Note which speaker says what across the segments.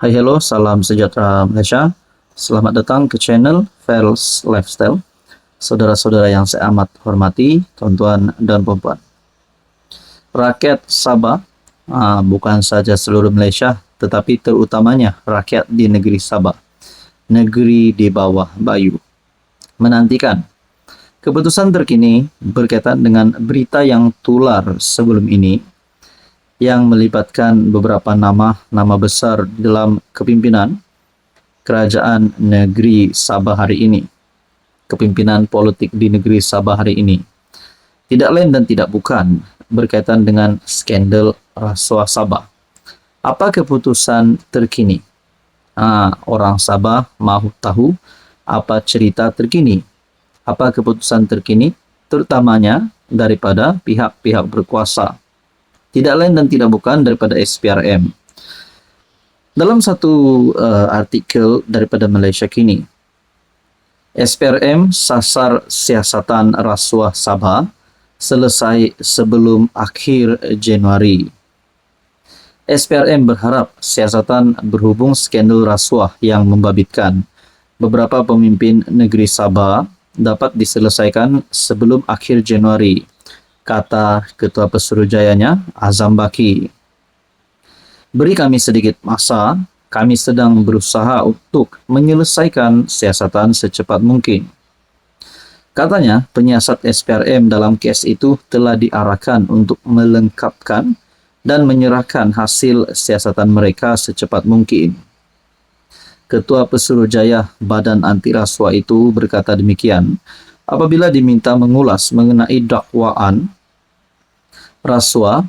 Speaker 1: Hai hello, salam sejahtera Malaysia. Selamat datang ke channel Fels Lifestyle. Saudara-saudara yang saya amat hormati, tuan-tuan dan puan-puan. Rakyat Sabah, bukan saja seluruh Malaysia, tetapi terutamanya rakyat di negeri Sabah, negeri di bawah Bayu, menantikan keputusan terkini berkaitan dengan berita yang tular sebelum ini yang melibatkan beberapa nama besar dalam kepimpinan kerajaan negeri Sabah hari ini, kepimpinan politik di negeri Sabah hari ini. Tidak lain dan tidak bukan berkaitan dengan skandal rasuah Sabah. Apa keputusan terkini? Orang Sabah mahu tahu apa cerita terkini. Apa keputusan terkini, terutamanya daripada pihak-pihak berkuasa. Tidak lain dan tidak bukan daripada SPRM. Dalam satu artikel daripada Malaysia Kini, SPRM sasar siasatan rasuah Sabah selesai sebelum akhir Januari. SPRM berharap siasatan berhubung skandal rasuah yang membabitkan beberapa pemimpin negeri Sabah dapat diselesaikan sebelum akhir Januari, kata Ketua Pesuruhjayanya Azam Baki. Beri kami sedikit masa, kami sedang berusaha untuk menyelesaikan siasatan secepat mungkin. Katanya, penyiasat SPRM dalam kes itu telah diarahkan untuk melengkapkan dan menyerahkan hasil siasatan mereka secepat mungkin. Ketua Pesuruhjaya Badan Anti Rasuah itu berkata demikian apabila diminta mengulas mengenai dakwaan rasuah,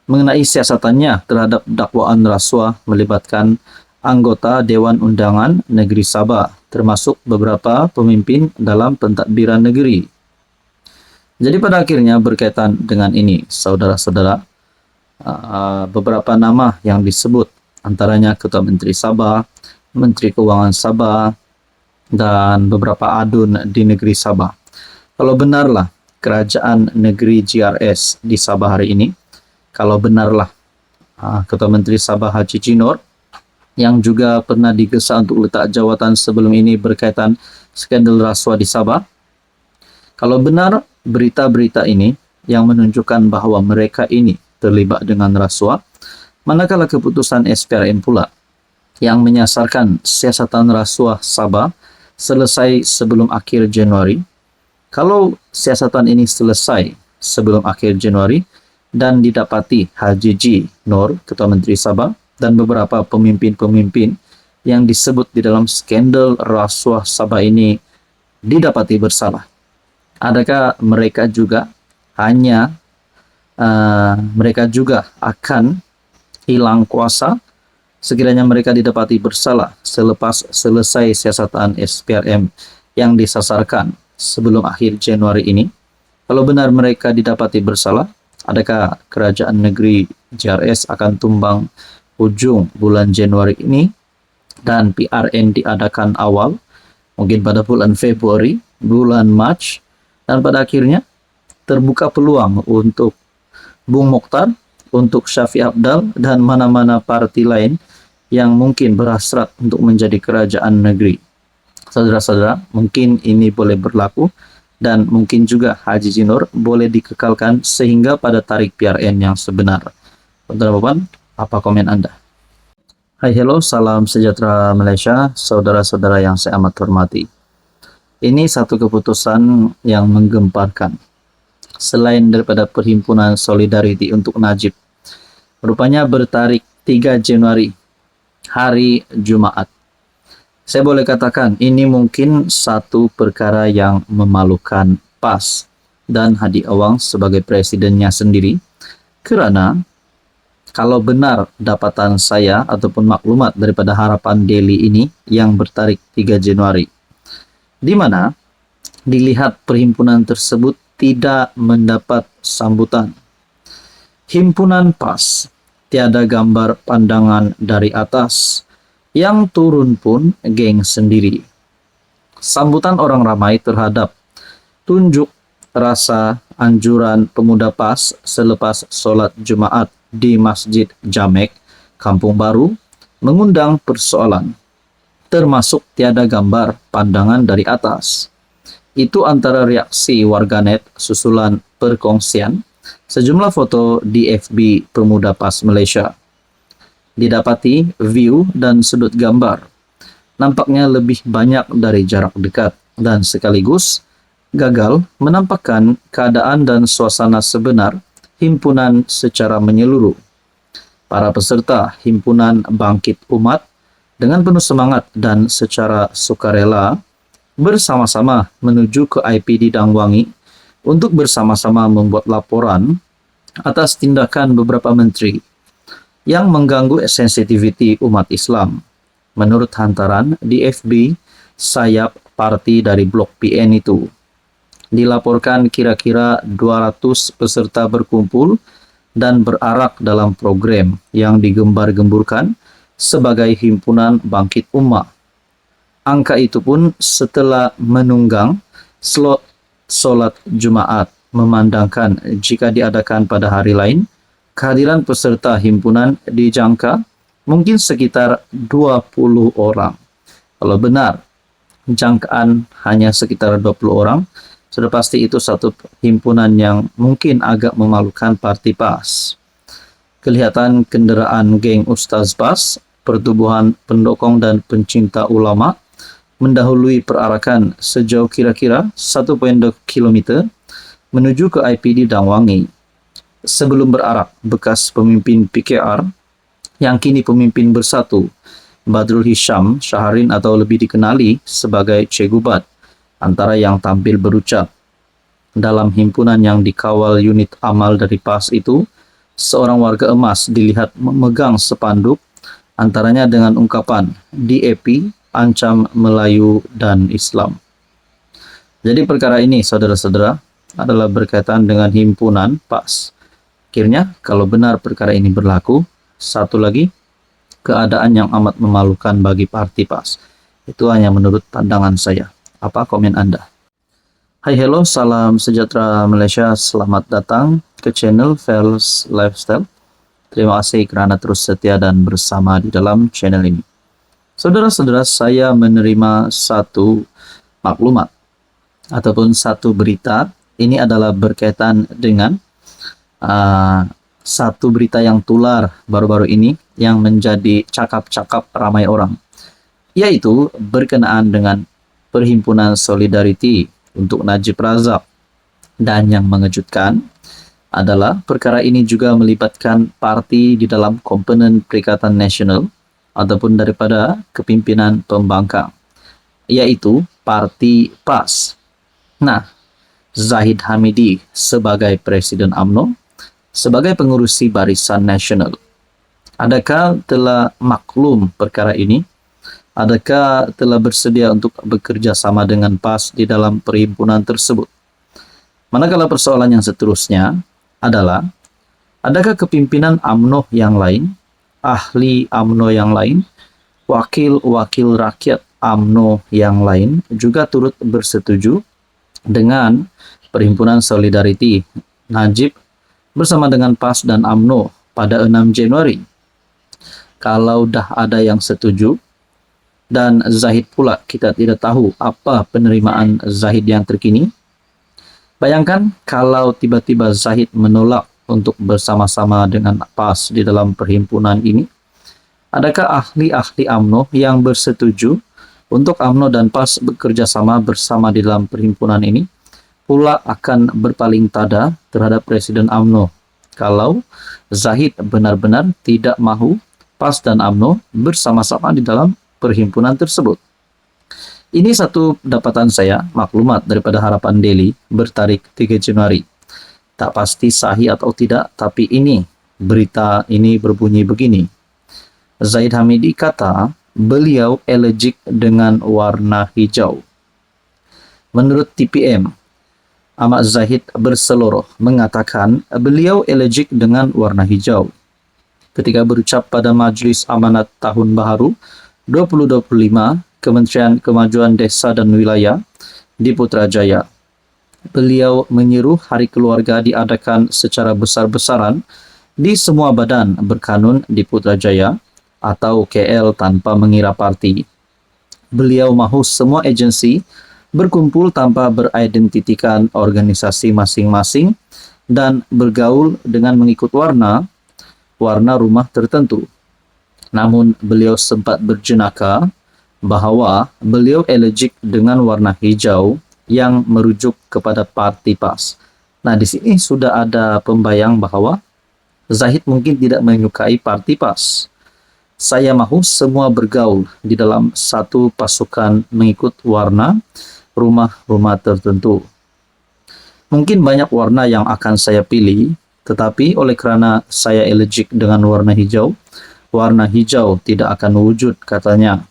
Speaker 1: mengenai siasatannya terhadap dakwaan rasuah melibatkan anggota Dewan Undangan Negeri Sabah, termasuk beberapa pemimpin dalam pentadbiran negeri. Jadi pada akhirnya berkaitan dengan ini, saudara-saudara, beberapa nama yang disebut, antaranya Ketua Menteri Sabah, Menteri Keuangan Sabah, dan beberapa adun di negeri Sabah. Kalau benarlah kerajaan negeri GRS di Sabah hari ini, kalau benarlah Ketua Menteri Sabah Haji Jinor yang juga pernah digesa untuk letak jawatan sebelum ini berkaitan skandal rasuah di Sabah, kalau benar berita-berita ini yang menunjukkan bahwa mereka ini terlibat dengan rasuah, manakala keputusan SPRM pula yang menyasarkan siasatan rasuah Sabah selesai sebelum akhir Januari. Kalau siasatan ini selesai sebelum akhir Januari dan didapati Haji Jinor, Ketua Menteri Sabah, dan beberapa pemimpin-pemimpin yang disebut di dalam skandal rasuah Sabah ini didapati bersalah, adakah mereka juga akan hilang kuasa sekiranya mereka didapati bersalah selepas selesai siasatan SPRM yang disasarkan sebelum akhir Januari ini? Kalau benar mereka didapati bersalah, adakah kerajaan negeri GRS akan tumbang ujung bulan Januari ini dan PRN diadakan awal, mungkin pada bulan Februari, bulan Mac, dan pada akhirnya terbuka peluang untuk Bung Mokhtar, untuk Syafiq Apdal, dan mana-mana parti lain yang mungkin berhasrat untuk menjadi kerajaan negeri. Saudara-saudara, mungkin ini boleh berlaku dan mungkin juga Haji Jinor boleh dikekalkan sehingga pada tarikh PRN yang sebenar. Teman-teman, apa komen Anda? Hai hello, salam sejahtera Malaysia, saudara-saudara yang saya amat hormati. Ini satu keputusan yang menggemparkan. Selain daripada Perhimpunan Solidariti untuk Najib, rupanya bertarikh 3 Januari, hari Jumaat. Saya boleh katakan ini mungkin satu perkara yang memalukan PAS dan Hadi Awang sebagai presidennya sendiri, kerana kalau benar dapatan saya ataupun maklumat daripada Harapan Daily ini yang bertarikh 3 Januari, di mana dilihat perhimpunan tersebut tidak mendapat sambutan. Himpunan PAS tiada gambar pandangan dari atas, yang turun pun geng sendiri. Sambutan orang ramai terhadap tunjuk rasa anjuran pemuda PAS selepas solat Jumaat di Masjid Jamek Kampung Baru mengundang persoalan, termasuk tiada gambar pandangan dari atas. Itu antara reaksi warganet susulan perkongsian sejumlah foto di FB Pemuda PAS Malaysia. Didapati view dan sudut gambar nampaknya lebih banyak dari jarak dekat dan sekaligus gagal menampakkan keadaan dan suasana sebenar himpunan secara menyeluruh. Para peserta himpunan Bangkit Umat dengan penuh semangat dan secara sukarela bersama-sama menuju ke IPD Dangwangi untuk bersama-sama membuat laporan atas tindakan beberapa menteri yang mengganggu sensitiviti umat Islam. Menurut hantaran di FB sayap parti dari Blok PN itu, dilaporkan kira-kira 200 peserta berkumpul dan berarak dalam program yang digembar-gemburkan sebagai himpunan Bangkit Umat. Angka itu pun setelah menunggang slot solat Jumaat, memandangkan jika diadakan pada hari lain, kehadiran peserta himpunan dijangka mungkin sekitar 20 orang. Kalau benar, jangkaan hanya sekitar 20 orang, sudah pasti itu satu himpunan yang mungkin agak memalukan parti PAS. Kelihatan kendaraan geng Ustaz PAS, pertubuhan pendukung dan pencinta ulama mendahului perarakan sejauh kira-kira 1,2 km menuju ke IPD Dangwangi. Sebelum berarak, bekas pemimpin PKR yang kini pemimpin Bersatu, Badrul Hisham Syaharin atau lebih dikenali sebagai Cegubat, antara yang tampil berucap, dalam himpunan yang dikawal unit amal dari PAS itu, seorang warga emas dilihat memegang spanduk, antaranya dengan ungkapan DAP, ancam Melayu dan Islam. Jadi perkara ini, saudara-saudara, adalah berkaitan dengan himpunan PAS. Akhirnya, kalau benar perkara ini berlaku, satu lagi, keadaan yang amat memalukan bagi parti PAS. Itu hanya menurut pandangan saya. Apa komen Anda? Hai, hello, salam sejahtera Malaysia. Selamat datang ke channel Fels Lifestyle. Terima kasih kerana terus setia dan bersama di dalam channel ini. Saudara-saudara, saya menerima satu maklumat ataupun satu berita. Ini adalah berkaitan dengan satu berita yang tular baru-baru ini yang menjadi cakap-cakap ramai orang, yaitu berkenaan dengan Perhimpunan Solidariti untuk Najib Razak. Dan yang mengejutkan adalah perkara ini juga melibatkan parti di dalam komponen Perikatan Nasional ataupun daripada kepimpinan pembangkang, yaitu Parti PAS. Nah, Zahid Hamidi sebagai Presiden UMNO, sebagai pengurusi Barisan Nasional. Adakah telah maklum perkara ini? Adakah telah bersedia untuk bekerja sama dengan PAS di dalam perhimpunan tersebut? Manakala persoalan yang seterusnya adalah, adakah kepimpinan UMNO yang lain, ahli UMNO yang lain, wakil-wakil rakyat UMNO yang lain juga turut bersetuju dengan Perhimpunan Solidariti Najib bersama dengan PAS dan UMNO pada 6 Januari. Kalau dah ada yang setuju, dan Zahid pula kita tidak tahu apa penerimaan Zahid yang terkini. Bayangkan kalau tiba-tiba Zahid menolak untuk bersama-sama dengan PAS di dalam perhimpunan ini. Adakah ahli-ahli UMNO yang bersetuju untuk UMNO dan PAS bekerja sama bersama di dalam perhimpunan ini pula akan berpaling tada terhadap Presiden UMNO kalau Zahid benar-benar tidak mahu PAS dan UMNO bersama-sama di dalam perhimpunan tersebut? Ini satu dapatan saya, maklumat daripada Harapan Daily bertarik 3 Januari. Tak pasti sahih atau tidak, tapi ini, berita ini berbunyi begini. Zahid Hamidi kata beliau allergic dengan warna hijau. Menurut TPM, Ahmad Zahid berseloroh mengatakan beliau allergic dengan warna hijau ketika berucap pada Majlis Amanat Tahun Baharu 2025 Kementerian Kemajuan Desa dan Wilayah di Putrajaya. Beliau menyeru Hari Keluarga diadakan secara besar-besaran di semua badan berkanun di Putrajaya atau KL tanpa mengira parti. Beliau mahu semua agensi berkumpul tanpa beridentitikan organisasi masing-masing dan bergaul dengan mengikut warna rumah tertentu. Namun beliau sempat berjenaka bahwa beliau alergik dengan warna hijau yang merujuk kepada parti PAS. Nah, di sini sudah ada pembayang bahwa Zahid mungkin tidak menyukai parti PAS. Saya mahu semua bergaul di dalam satu pasukan mengikut warna rumah tertentu. Mungkin banyak warna yang akan saya pilih, tetapi oleh karena saya alergik dengan warna hijau tidak akan wujud, katanya.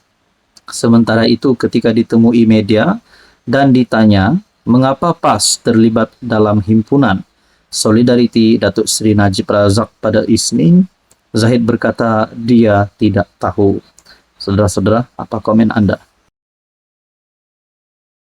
Speaker 1: Sementara itu ketika ditemui media dan ditanya mengapa PAS terlibat dalam himpunan Solidarity Datuk Seri Najib Razak pada Isnin, Zahid berkata dia tidak tahu. Saudara-saudara, apa komen Anda?